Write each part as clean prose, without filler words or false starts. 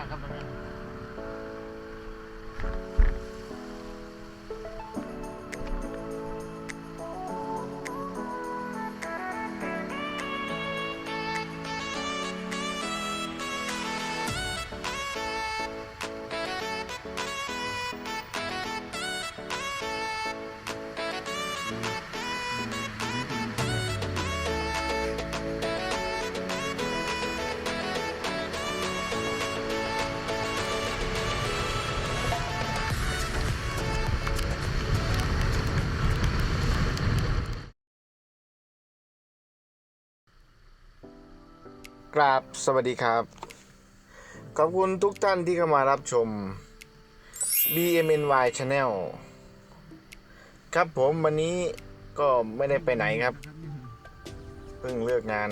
ากครับตรงนี้กราบสวัสดีครับขอบคุณทุกท่านที่เข้ามารับชม BMNY Channel ครับผมวันนี้ก็ไม่ได้ไปไหนครับเพิ่งเลิกงาน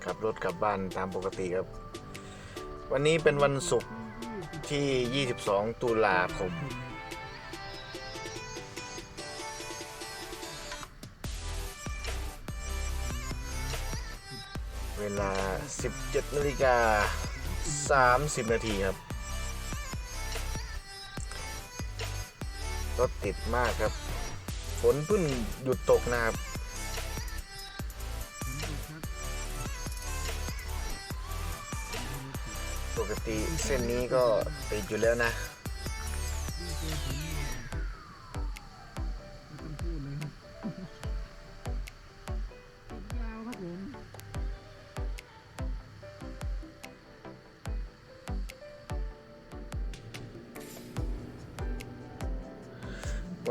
ขับรถกลับบ้านตามปกติครับวันนี้เป็นวันศุกร์ที่ 22 ตุลาคมเวลา 17:30 นาทีครับรถติดมากครับฝนเพิ่งหยุดตกนะครับปกติเส้นนี้ก็ติดอยู่แล้วนะ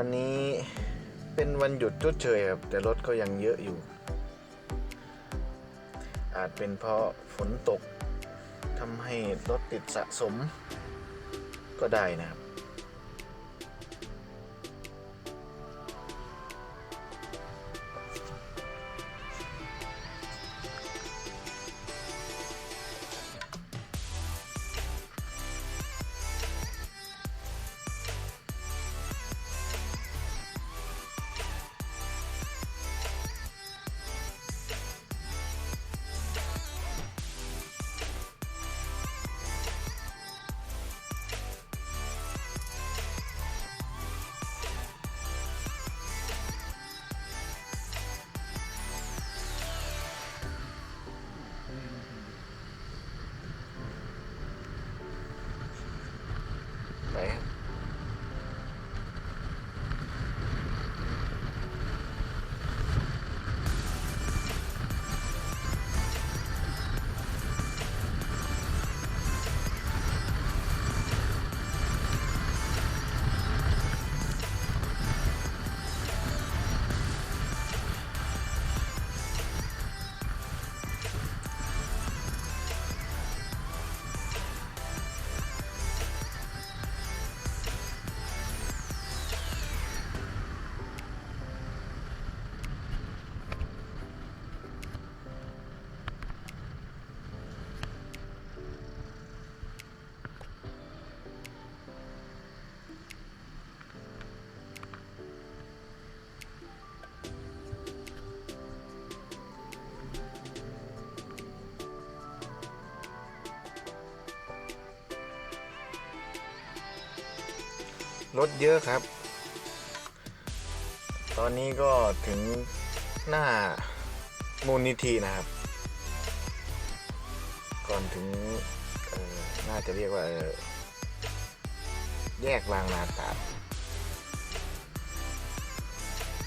วันนี้เป็นวันหยุดชดเชยครับแต่รถก็ยังเยอะอยู่อาจเป็นเพราะฝนตกทำให้รถติดสะสมก็ได้นะครับไปครับรถเยอะครับตอนนี้ก็ถึงหน้ามูลนิธินะครับก่อนถึงน่าจะเรียกว่าแยกบางนาตราด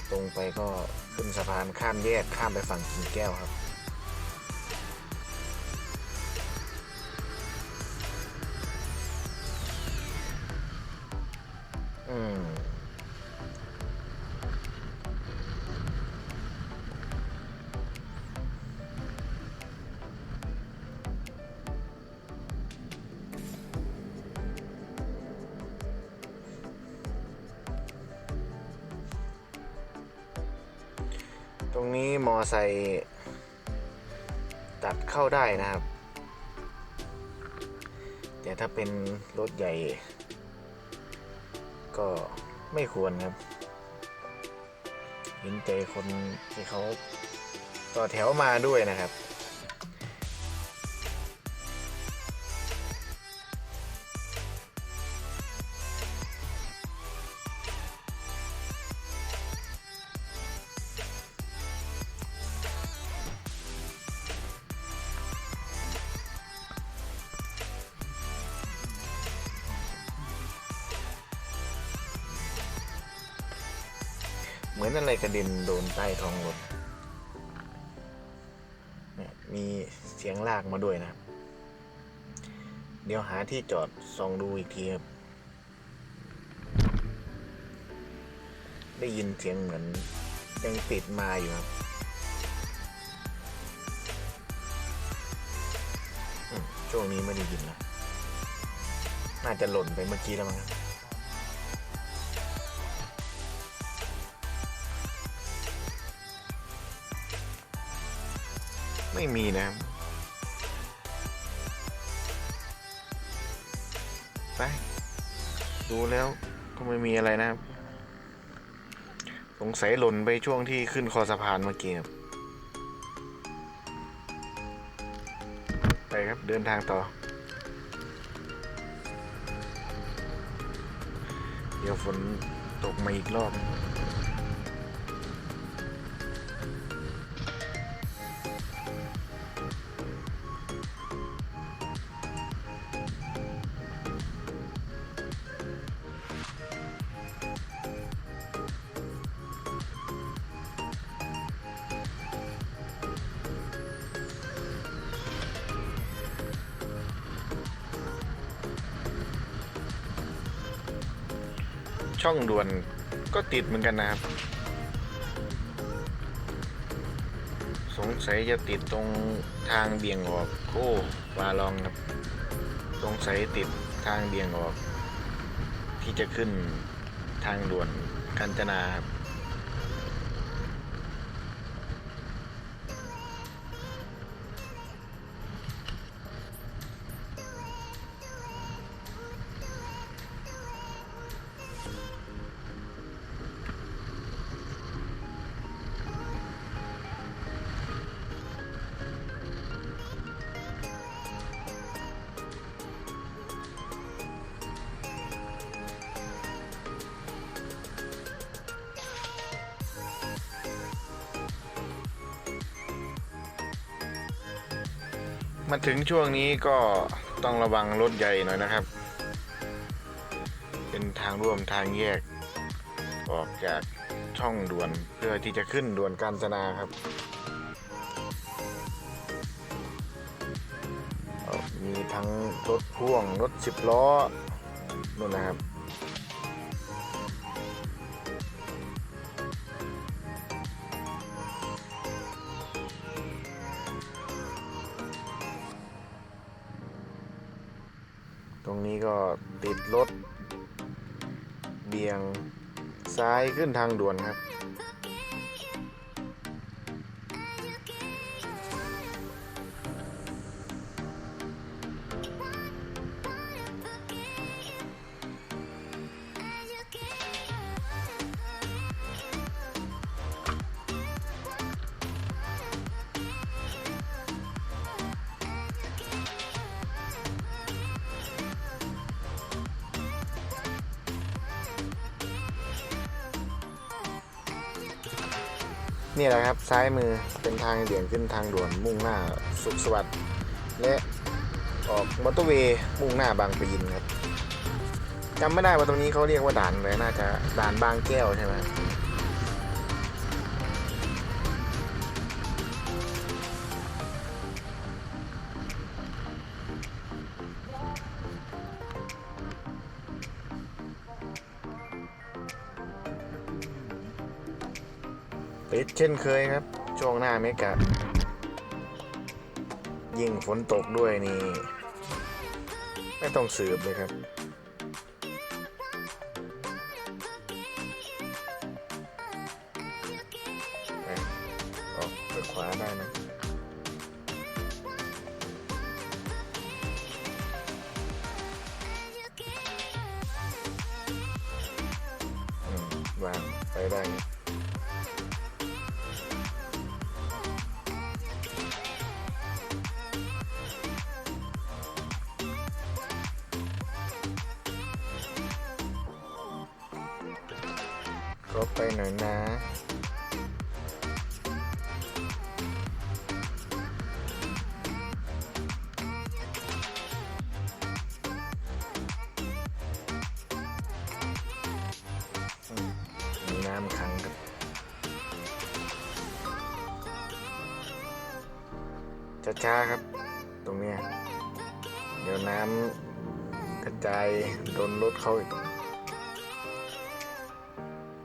ตรงไปก็ขึ้นสะพานข้ามแยกข้ามไปฝั่งกิ่งแก้วครับอืมตรงนี้มอไซค์ตัดเข้าได้นะครับแต่ถ้าเป็นรถใหญ่ก็ไม่ควรครับเห็นใจคนที่เขาต่อแถวมาด้วยนะครับ เหมือนอะไรกระเด็นโดนใต้ท้องรถมีเสียงลากมาด้วยนะครับเดี๋ยวหาที่จอดส่องดูอีกทีครับได้ยินเสียงเหมือนยังติดมาอยู่ครับช่วงนี้ไม่ได้ยินนะน่าจะหล่นไปเมื่อกี้แล้วมั้งครับไม่มีนะครับไปดูแล้วก็ไม่มีอะไรนะครับสงสัยหล่นไปช่วงที่ขึ้นคอสะพานเมื่อกี้ครับไปครับเดินทางต่อเดี๋ยวฝนตกมาอีกรอบช่องด่วนก็ติดเหมือนกันนะครับสงสัยจะติดตรงทางเบี่ยงออกโอ้วาลองครับสงสัยติดทางเบี่ยงออกที่จะขึ้นทางด่วนกาญจนาครับมาถึงช่วงนี้ก็ต้องระวังรถใหญ่หน่อยนะครับเป็นทางร่วมทางแยกออกจากช่องด่วนเพื่อที่จะขึ้นด่วนกาญจนาครับมีทั้งรถพ่วงรถ10 ล้อนู่นนะครับตรงนี้ก็ติดรถเบี่ยงซ้ายขึ้นทางด่วนครับนี่แหละครับซ้ายมือเป็นทางเบี่ยงขึ้นทางด่วนมุ่งหน้าสุขสวัสดิ์และออกมอเตอร์เวย์มุ่งหน้าบางปะอินครับจำไม่ได้ว่าตรงนี้เขาเรียกว่าด่านอะไรน่าจะด่านบางแก้วใช่ไหมติดเช่นเคยครับช่วงหน้าเมกะยิ่งฝนตกด้วยนี่ไม่ต้องสืบเลยครับออกไปขวาได้นะวางไปได้ก็ไปหน่อยนะมีน้ำขังครับ ช้าๆครับ ตรงเนี้ยเดี๋ยวน้ำกระจายโดนรถเขาอีก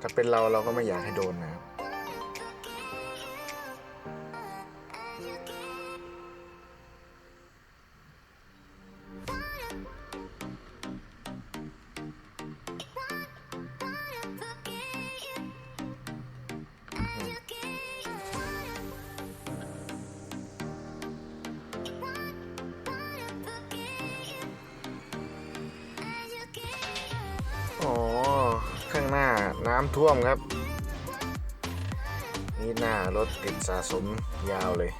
ถ้าเป็นเราก็ไม่อยากให้โดนนะครับอ๋อข้างหน้าน้ำท่วมครับนี่หน้ารถติดสะสมยาวเลย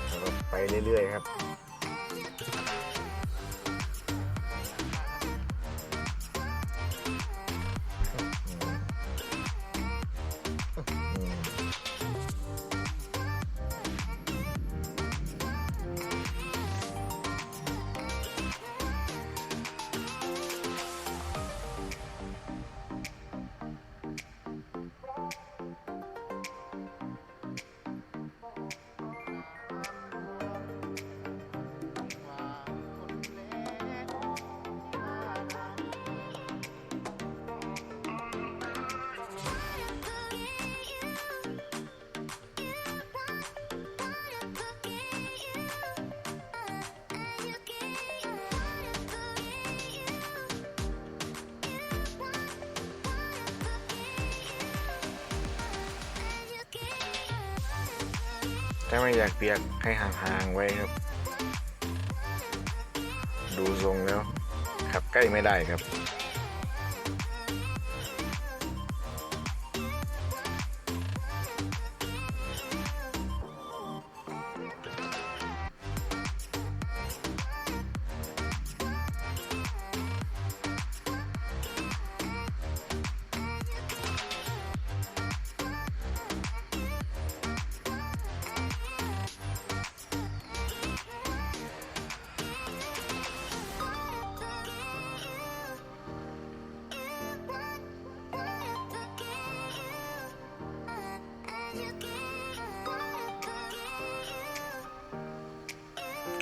แล้วก็ไปเรื่อยๆครับถ้าไม่อยากเปียกให้ห่างๆไว้ครับดูทรงแล้วขับใกล้ไม่ได้ครับ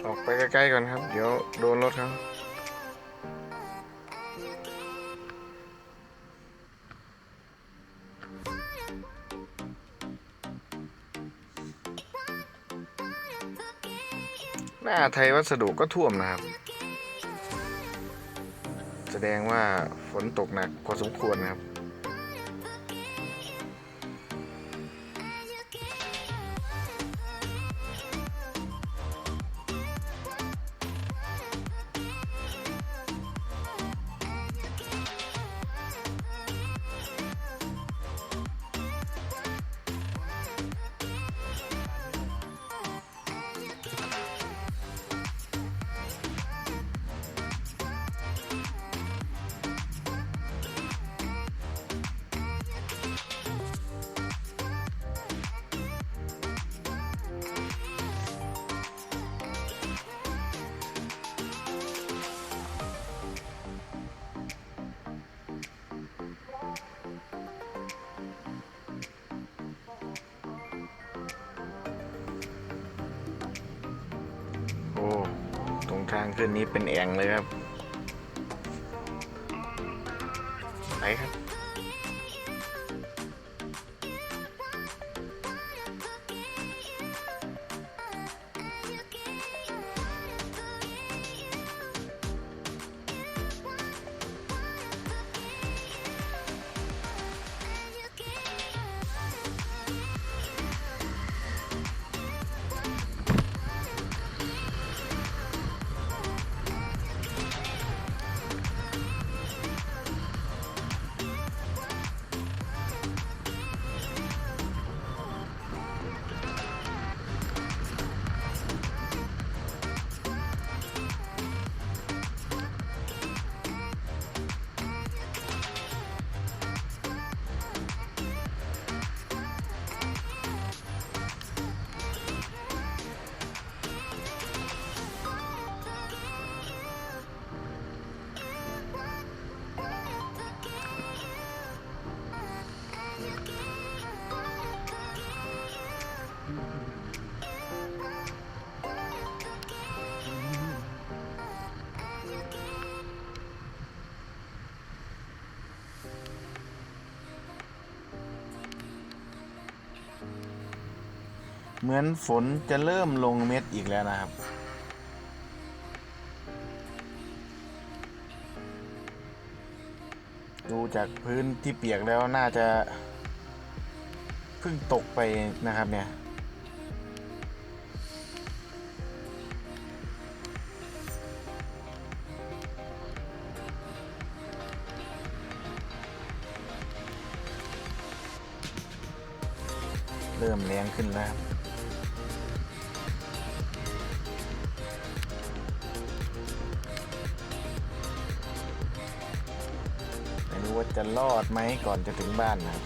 ออกไปใกล้ๆก่อนครับเดี๋ยวโดนรถครับหน้าไทยวัสดุก็ท่วมนะครับแสดงว่าฝนตกหนักพอสมควรนะครับโอ้ตรงทางขึ้นนี้เป็นแอ่งเลยครับไปครับ เหมือนฝนจะเริ่มลงเม็ดอีกแล้วนะครับดูจากพื้นที่เปียกแล้วน่าจะเพิ่งตกไปนะครับเนี่ยเริ่มแรงขึ้นแล้วไม่รู้ว่าจะรอดไหมก่อนจะถึงบ้านนะครับ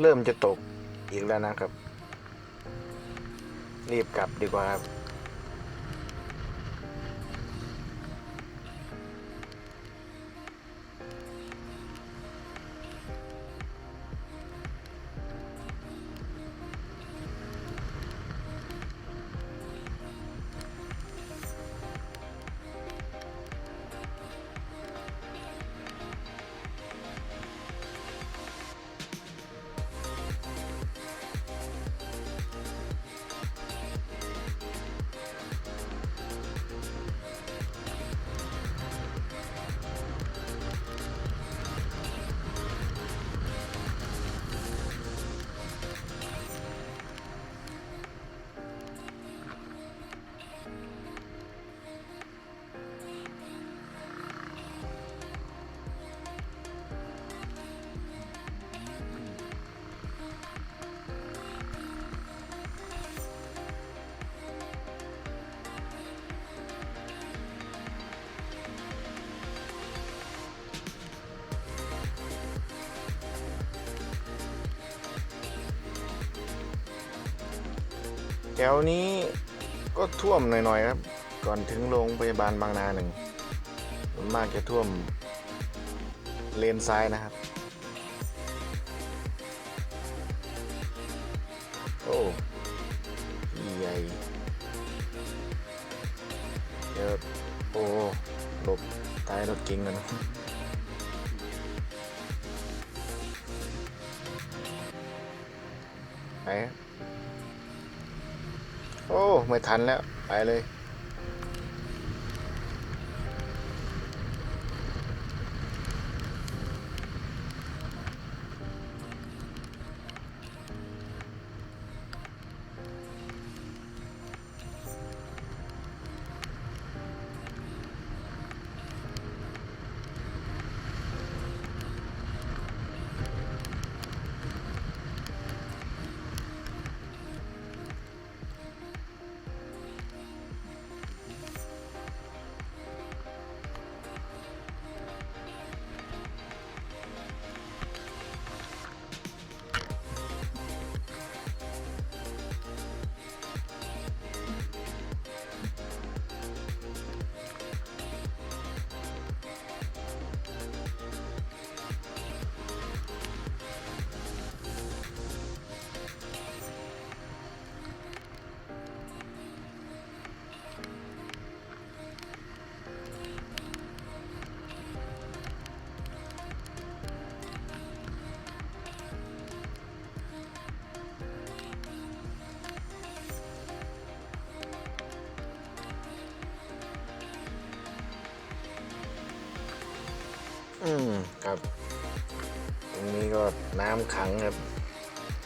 เริ่มจะตกอีกแล้วนะครับรีบกลับดีกว่าครับแถวนี้ก็ท่วมหน่อยๆครับก่อนถึงโรงพยาบาลบางนาหนึ่งส่วนมากจะท่วมเลนซ้ายนะครับโอ้ใหญ่เดี๋ยวโอ้หลบท้ายรถเก๋งกันนะไปโอ้ไม่ทันแล้วไปเลย ครับตรงนี้ก็น้ำขังครับ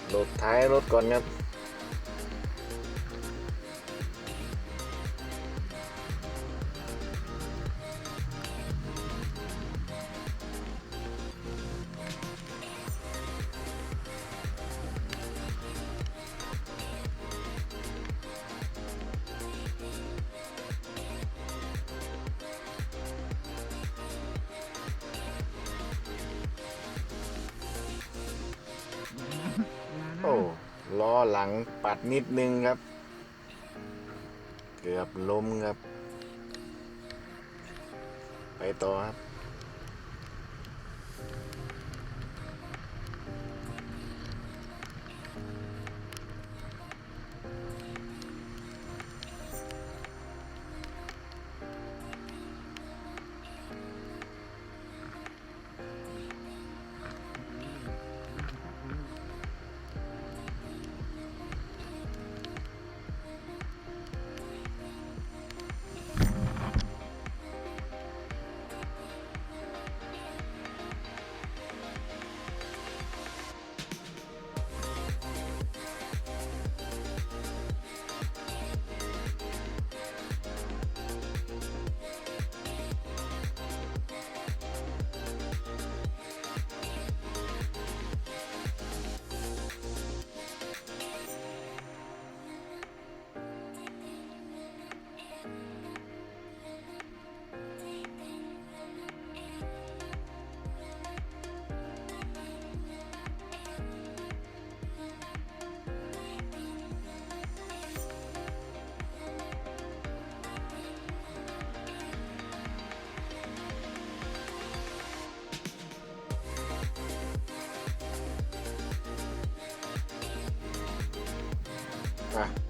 โหลดท้ายรถก่อนครับโอ้ล้อหลังปัดนิดนึงครับเกือบล้มครับไปต่อครับ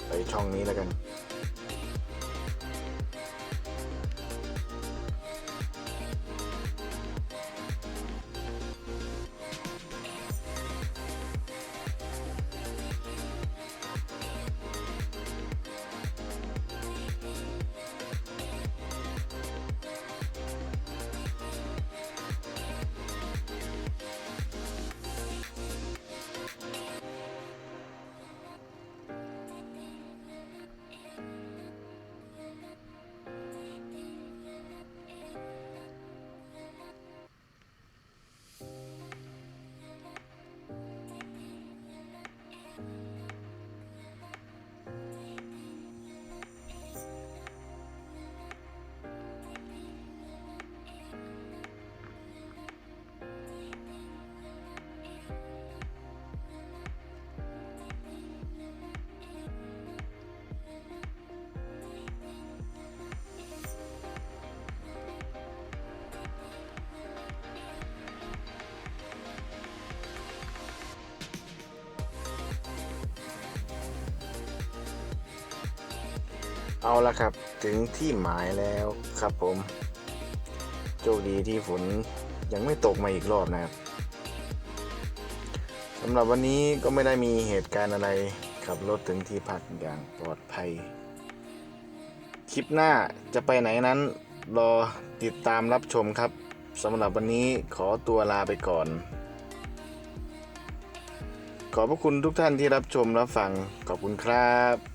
ไปช่องนี้แล้วกันเอาละครับถึงที่หมายแล้วครับผมโชคดีที่ฝนยังไม่ตกมาอีกรอบนะครับสำหรับวันนี้ก็ไม่ได้มีเหตุการณ์อะไรขับรถถึงที่พักอย่างปลอดภัยคลิปหน้าจะไปไหนนั้นรอติดตามรับชมครับสำหรับวันนี้ขอตัวลาไปก่อนขอบพระคุณทุกท่านที่รับชมรับฟังขอบคุณครับ